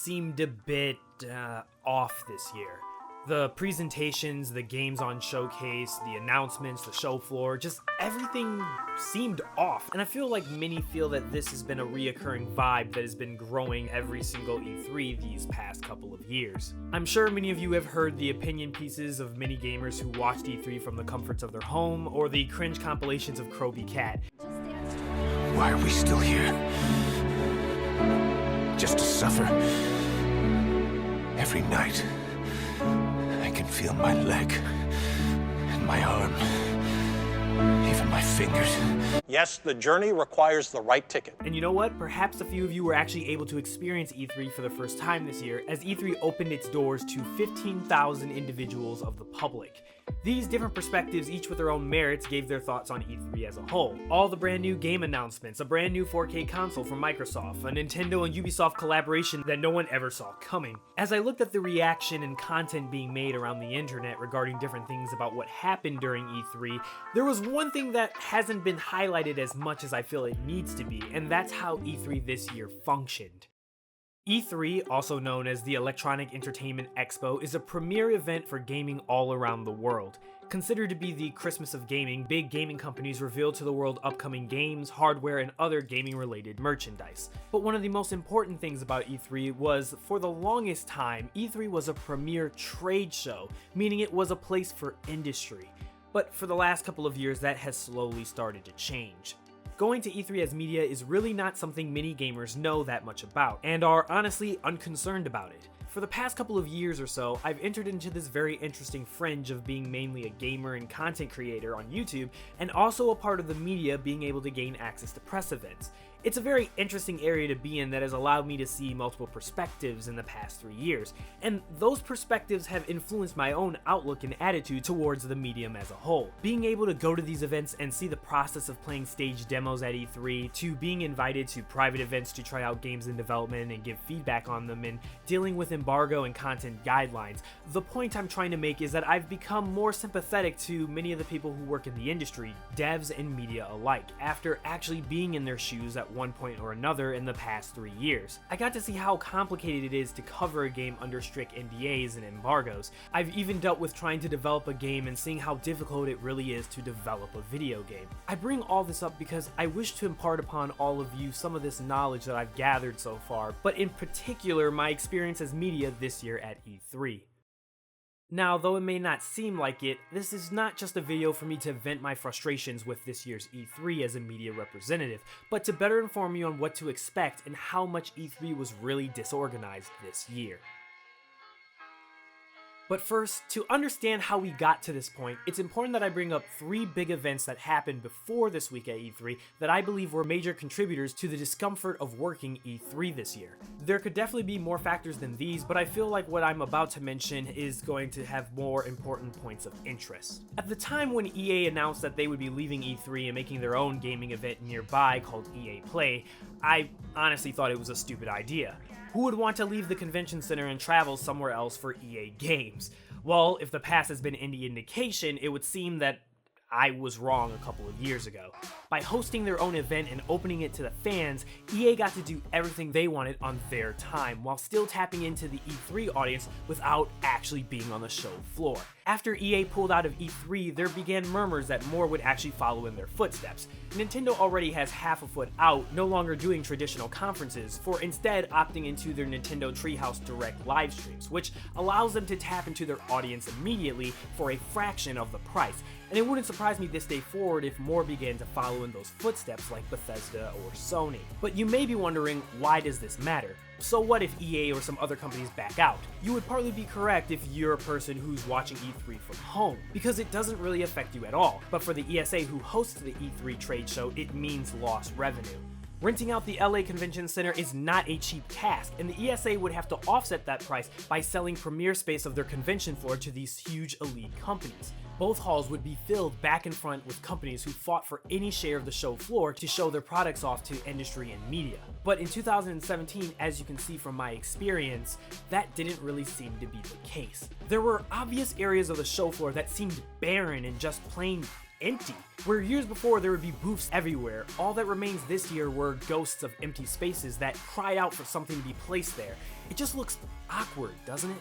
seemed a bit off this year. The presentations, the games on showcase, the announcements, the show floor, just everything seemed off. And I feel like many feel that this has been a reoccurring vibe that has been growing every single E3 these past couple of years. I'm sure many of you have heard the opinion pieces of many gamers who watched E3 from the comforts of their home, or the cringe compilations of Kroby Cat. Why are we still here? Just to suffer? Every night, I can feel my leg, and my arm, even my fingers. Yes, the journey requires the right ticket. And you know what? Perhaps a few of you were actually able to experience E3 for the first time this year, as E3 opened its doors to 15,000 individuals of the public. These different perspectives, each with their own merits, gave their thoughts on E3 as a whole. All the brand new game announcements, a brand new 4K console from Microsoft, a Nintendo and Ubisoft collaboration that no one ever saw coming. As I looked at the reaction and content being made around the internet regarding different things about what happened during E3, there was one thing that hasn't been highlighted as much as I feel it needs to be, and that's how E3 this year functioned. E3, also known as the Electronic Entertainment Expo, is a premier event for gaming all around the world. Considered to be the Christmas of gaming, big gaming companies reveal to the world upcoming games, hardware, and other gaming-related merchandise. But one of the most important things about E3 was, for the longest time, E3 was a premier trade show, meaning it was a place for industry. But for the last couple of years, that has slowly started to change. Going to E3 as media is really not something many gamers know that much about, and are honestly unconcerned about it. For the past couple of years or so, I've entered into this very interesting fringe of being mainly a gamer and content creator on YouTube, and also a part of the media being able to gain access to press events. It's a very interesting area to be in that has allowed me to see multiple perspectives in the past 3 years, and those perspectives have influenced my own outlook and attitude towards the medium as a whole. Being able to go to these events and see the process of playing stage demos at E3, to being invited to private events to try out games in development and give feedback on them, and dealing with embargo and content guidelines, the point I'm trying to make is that I've become more sympathetic to many of the people who work in the industry, devs and media alike, after actually being in their shoes at one point or another in the past 3 years. I got to see how complicated it is to cover a game under strict NDAs and embargoes. I've even dealt with trying to develop a game and seeing how difficult it really is to develop a video game. I bring all this up because I wish to impart upon all of you some of this knowledge that I've gathered so far, but in particular my experience as media this year at E3. Now, though it may not seem like it, this is not just a video for me to vent my frustrations with this year's E3 as a media representative, but to better inform you on what to expect and how much E3 was really disorganized this year. But first, to understand how we got to this point, it's important that I bring up 3 big events that happened before this week at E3 that I believe were major contributors to the discomfort of working E3 this year. There could definitely be more factors than these, but I feel like what I'm about to mention is going to have more important points of interest. At the time when EA announced that they would be leaving E3 and making their own gaming event nearby called EA Play, I honestly thought it was a stupid idea. Who would want to leave the convention center and travel somewhere else for EA games? Well, if the past has been any indication, it would seem that I was wrong a couple of years ago. By hosting their own event and opening it to the fans, EA got to do everything they wanted on their time, while still tapping into the E3 audience without actually being on the show floor. After EA pulled out of E3, there began murmurs that more would actually follow in their footsteps. Nintendo already has half a foot out, no longer doing traditional conferences, for instead opting into their Nintendo Treehouse Direct live streams, which allows them to tap into their audience immediately for a fraction of the price. And it wouldn't surprise me this day forward if more began to follow in those footsteps like Bethesda or Sony. But you may be wondering, why does this matter? So what if EA or some other companies back out? You would partly be correct if you're a person who's watching E3 from home, because it doesn't really affect you at all. But for the ESA who hosts the E3 trade show, it means lost revenue. Renting out the LA Convention Center is not a cheap task, and the ESA would have to offset that price by selling premiere space of their convention floor to these huge elite companies. Both halls would be filled back and front with companies who fought for any share of the show floor to show their products off to industry and media. But in 2017, as you can see from my experience, that didn't really seem to be the case. There were obvious areas of the show floor that seemed barren and just plain empty. Where years before there would be booths everywhere, all that remains this year were ghosts of empty spaces that cry out for something to be placed there. It just looks awkward, doesn't it?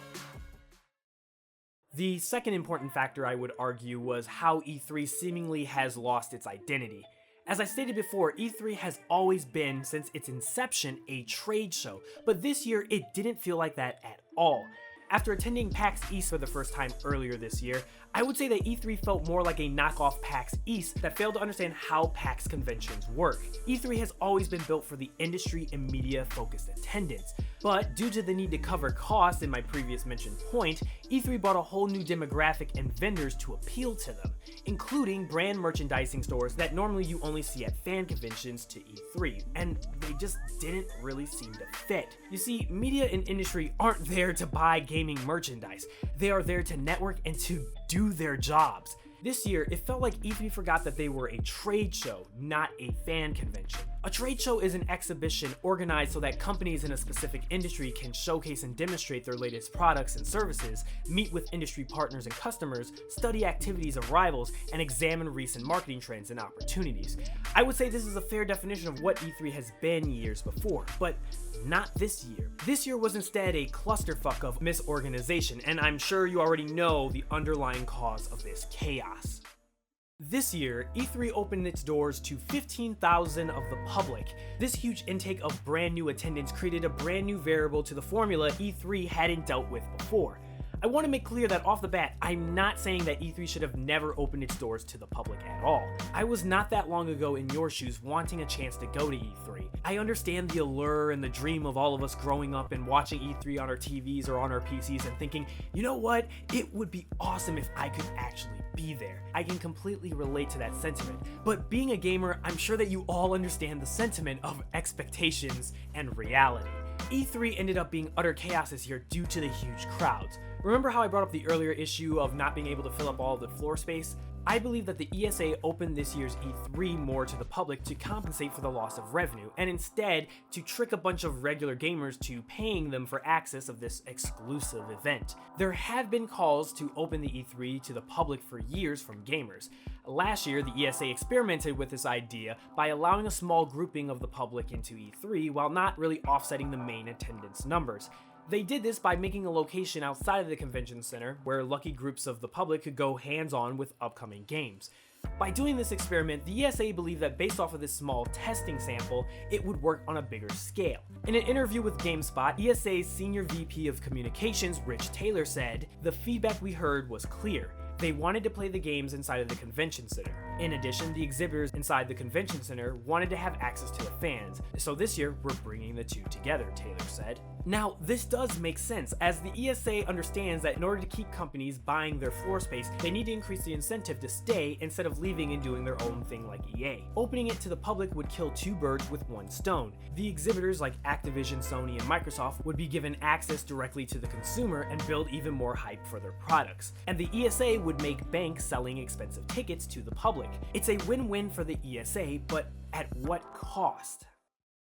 The second important factor I would argue was how E3 seemingly has lost its identity. As I stated before, E3 has always been, since its inception, a trade show, but this year it didn't feel like that at all. After attending PAX East for the first time earlier this year, I would say that E3 felt more like a knockoff PAX East that failed to understand how PAX conventions work. E3 has always been built for the industry and media-focused attendance, but due to the need to cover costs in my previous mentioned point, E3 brought a whole new demographic and vendors to appeal to them, including brand merchandising stores that normally you only see at fan conventions to E3, and they just didn't really seem to fit. You see, media and industry aren't there to buy gaming merchandise, they are there to network and to do their jobs. This year, it felt like E3 forgot that they were a trade show, not a fan convention. A trade show is an exhibition organized so that companies in a specific industry can showcase and demonstrate their latest products and services, meet with industry partners and customers, study activities of rivals, and examine recent marketing trends and opportunities. I would say this is a fair definition of what E3 has been years before, but not this year. This year was instead a clusterfuck of misorganization, and I'm sure you already know the underlying cause of this chaos. This year, E3 opened its doors to 15,000 of the public. This huge intake of brand new attendance created a brand new variable to the formula E3 hadn't dealt with before. I want to make clear that off the bat, I'm not saying that E3 should have never opened its doors to the public at all. I was not that long ago in your shoes wanting a chance to go to E3. I understand the allure and the dream of all of us growing up and watching E3 on our TVs or on our PCs and thinking, you know what, it would be awesome if I could actually be there. I can completely relate to that sentiment. But being a gamer, I'm sure that you all understand the sentiment of expectations and reality. E3 ended up being utter chaos this year due to the huge crowds. Remember how I brought up the earlier issue of not being able to fill up all of the floor space? I believe that the ESA opened this year's E3 more to the public to compensate for the loss of revenue, and instead to trick a bunch of regular gamers to paying them for access of this exclusive event. There have been calls to open the E3 to the public for years from gamers. Last year, the ESA experimented with this idea by allowing a small grouping of the public into E3 while not really offsetting the main attendance numbers. They did this by making a location outside of the convention center where lucky groups of the public could go hands-on with upcoming games. By doing this experiment, the ESA believed that based off of this small testing sample, it would work on a bigger scale. In an interview with GameSpot, ESA's Senior VP of Communications, Rich Taylor, said, "The feedback we heard was clear. They wanted to play the games inside of the convention center. In addition, the exhibitors inside the convention center wanted to have access to the fans. So this year, we're bringing the two together," Taylor said. Now, this does make sense, as the ESA understands that in order to keep companies buying their floor space, they need to increase the incentive to stay instead of leaving and doing their own thing like EA. Opening it to the public would kill two birds with one stone. The exhibitors like Activision, Sony, and Microsoft would be given access directly to the consumer and build even more hype for their products. And the ESA would make bank selling expensive tickets to the public. It's a win-win for the ESA, but at what cost?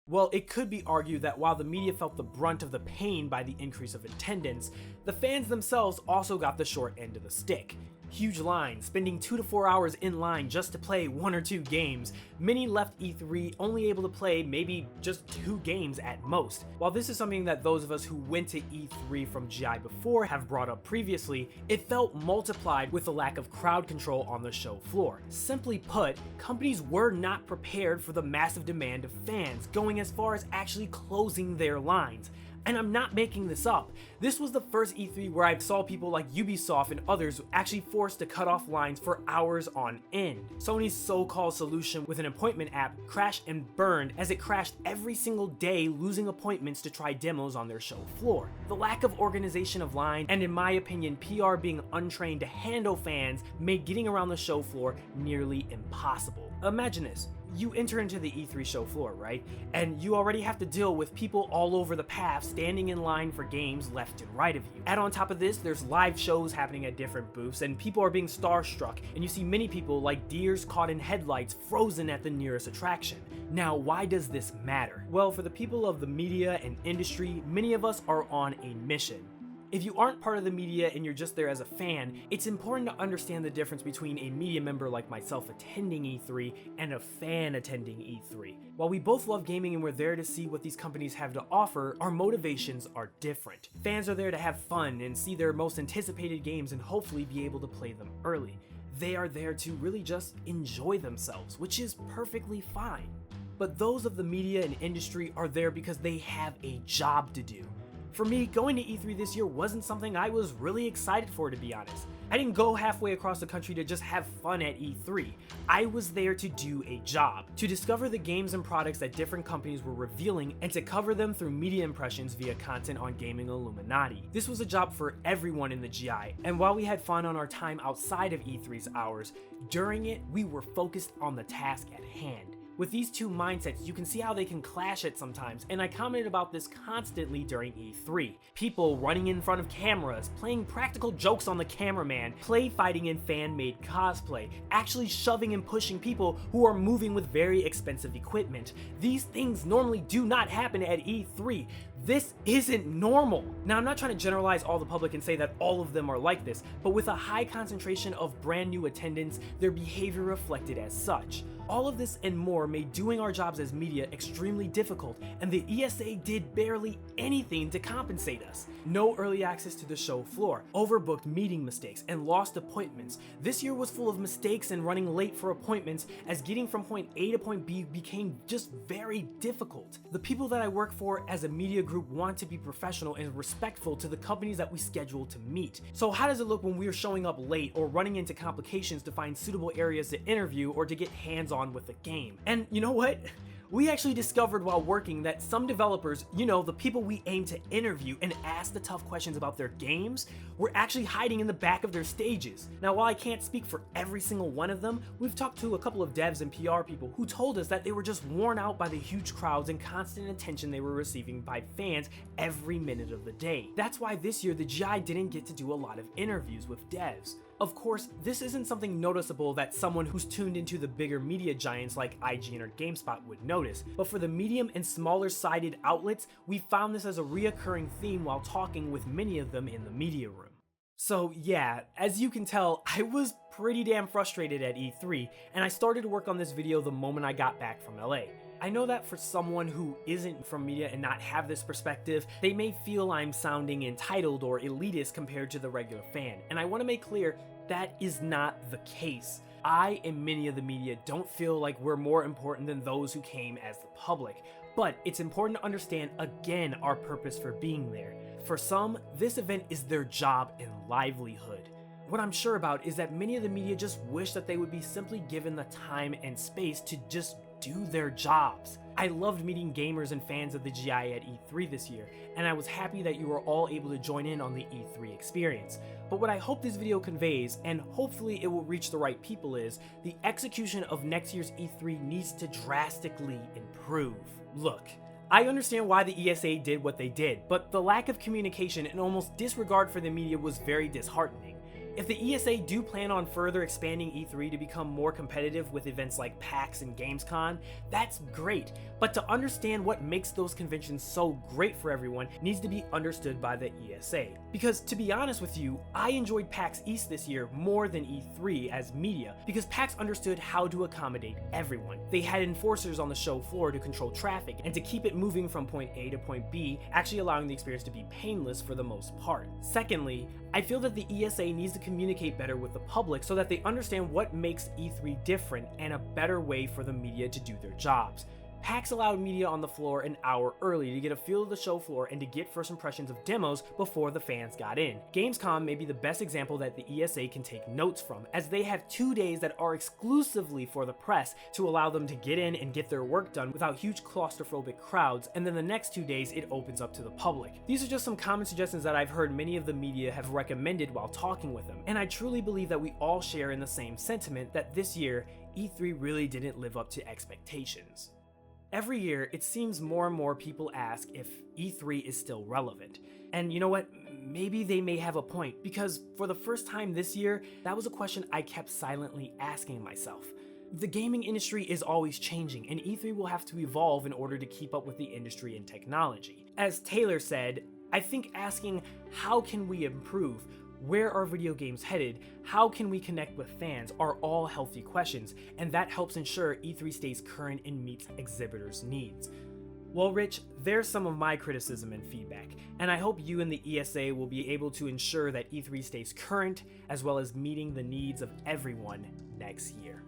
Well, it could be argued that while the media felt the brunt of the pain by the increase of attendance, the fans themselves also got the short end of the stick. Huge lines, spending 2 to 4 hours in line just to play 1 or 2 games. Many left E3 only able to play maybe just 2 games at most. While this is something that those of us who went to E3 from GI before have brought up previously, it felt multiplied with the lack of crowd control on the show floor. Simply put, companies were not prepared for the massive demand of fans, going as far as actually closing their lines. And I'm not making this up. This was the first E3 where I saw people like Ubisoft and others actually forced to cut off lines for hours on end. Sony's so-called solution with an appointment app crashed and burned as it crashed every single day, losing appointments to try demos on their show floor. The lack of organization of line, and in my opinion, PR being untrained to handle fans, made getting around the show floor nearly impossible. Imagine this. You enter into the E3 show floor, right? And you already have to deal with people all over the path standing in line for games left and right of you. Add on top of this, there's live shows happening at different booths, and people are being starstruck, and you see many people like deers caught in headlights frozen at the nearest attraction. Now, why does this matter? Well, for the people of the media and industry, many of us are on a mission. If you aren't part of the media and you're just there as a fan, it's important to understand the difference between a media member like myself attending E3 and a fan attending E3. While we both love gaming and we're there to see what these companies have to offer, our motivations are different. Fans are there to have fun and see their most anticipated games and hopefully be able to play them early. They are there to really just enjoy themselves, which is perfectly fine. But those of the media and industry are there because they have a job to do. For me, going to E3 this year wasn't something I was really excited for, to be honest. I didn't go halfway across the country to just have fun at E3. I was there to do a job, to discover the games and products that different companies were revealing and to cover them through media impressions via content on Gaming Illuminati. This was a job for everyone in the GI, and while we had fun on our time outside of E3's hours, during it, we were focused on the task at hand. With these two mindsets, you can see how they can clash at sometimes, and I commented about this constantly during E3. People running in front of cameras, playing practical jokes on the cameraman, play fighting in fan-made cosplay, actually shoving and pushing people who are moving with very expensive equipment. These things normally do not happen at E3. This isn't normal. Now, I'm not trying to generalize all the public and say that all of them are like this, but with a high concentration of brand new attendance, their behavior reflected as such. All of this and more made doing our jobs as media extremely difficult, and the ESA did barely anything to compensate us. No early access to the show floor, overbooked meeting mistakes, and lost appointments. This year was full of mistakes and running late for appointments, as getting from point A to point B became just very difficult. The people that I work for as a media group want to be professional and respectful to the companies that we schedule to meet. So how does it look when we're showing up late or running into complications to find suitable areas to interview or to get hands-on with the game? And you know what? We actually discovered while working that some developers, the people we aim to interview and ask the tough questions about their games, were actually hiding in the back of their stages. Now, while I can't speak for every single one of them, we've talked to a couple of devs and PR people who told us that they were just worn out by the huge crowds and constant attention they were receiving by fans every minute of the day. That's why this year the GI didn't get to do a lot of interviews with devs. Of course, this isn't something noticeable that someone who's tuned into the bigger media giants like IGN or GameSpot would notice, but for the medium and smaller sided outlets, we found this as a reoccurring theme while talking with many of them in the media room. So yeah, as you can tell, I was pretty damn frustrated at E3, and I started to work on this video the moment I got back from LA. I know that for someone who isn't from media and not have this perspective, they may feel I'm sounding entitled or elitist compared to the regular fan, and I want to make clear that is not the case. I and many of the media don't feel like we're more important than those who came as the public, but it's important to understand again our purpose for being there. For some, this event is their job and livelihood. What I'm sure about is that many of the media just wish that they would be simply given the time and space to just do their jobs. I loved meeting gamers and fans of the GI at E3 this year, and I was happy that you were all able to join in on the E3 experience. But what I hope this video conveys, and hopefully it will reach the right people, is the execution of next year's E3 needs to drastically improve. Look, I understand why the ESA did what they did, but the lack of communication and almost disregard for the media was very disheartening. If the ESA do plan on further expanding E3 to become more competitive with events like PAX and Gamescom, that's great, but to understand what makes those conventions so great for everyone needs to be understood by the ESA. Because to be honest with you, I enjoyed PAX East this year more than E3 as media, because PAX understood how to accommodate everyone. They had enforcers on the show floor to control traffic and to keep it moving from point A to point B, actually allowing the experience to be painless for the most part. Secondly, I feel that the ESA needs to communicate better with the public so that they understand what makes E3 different and a better way for the media to do their jobs. PAX allowed media on the floor an hour early to get a feel of the show floor and to get first impressions of demos before the fans got in. Gamescom may be the best example that the ESA can take notes from, as they have 2 days that are exclusively for the press to allow them to get in and get their work done without huge claustrophobic crowds, and then the next 2 days it opens up to the public. These are just some common suggestions that I've heard many of the media have recommended while talking with them, and I truly believe that we all share in the same sentiment that this year, E3 really didn't live up to expectations. Every year, it seems more and more people ask if E3 is still relevant. And you know what? Maybe they may have a point, because for the first time this year, that was a question I kept silently asking myself. The gaming industry is always changing, and E3 will have to evolve in order to keep up with the industry and technology. As Taylor said, I think asking how can we improve, where are video games headed, how can we connect with fans are all healthy questions, and that helps ensure E3 stays current and meets exhibitors' needs. Well, Rich, there's some of my criticism and feedback, and I hope you and the ESA will be able to ensure that E3 stays current as well as meeting the needs of everyone next year.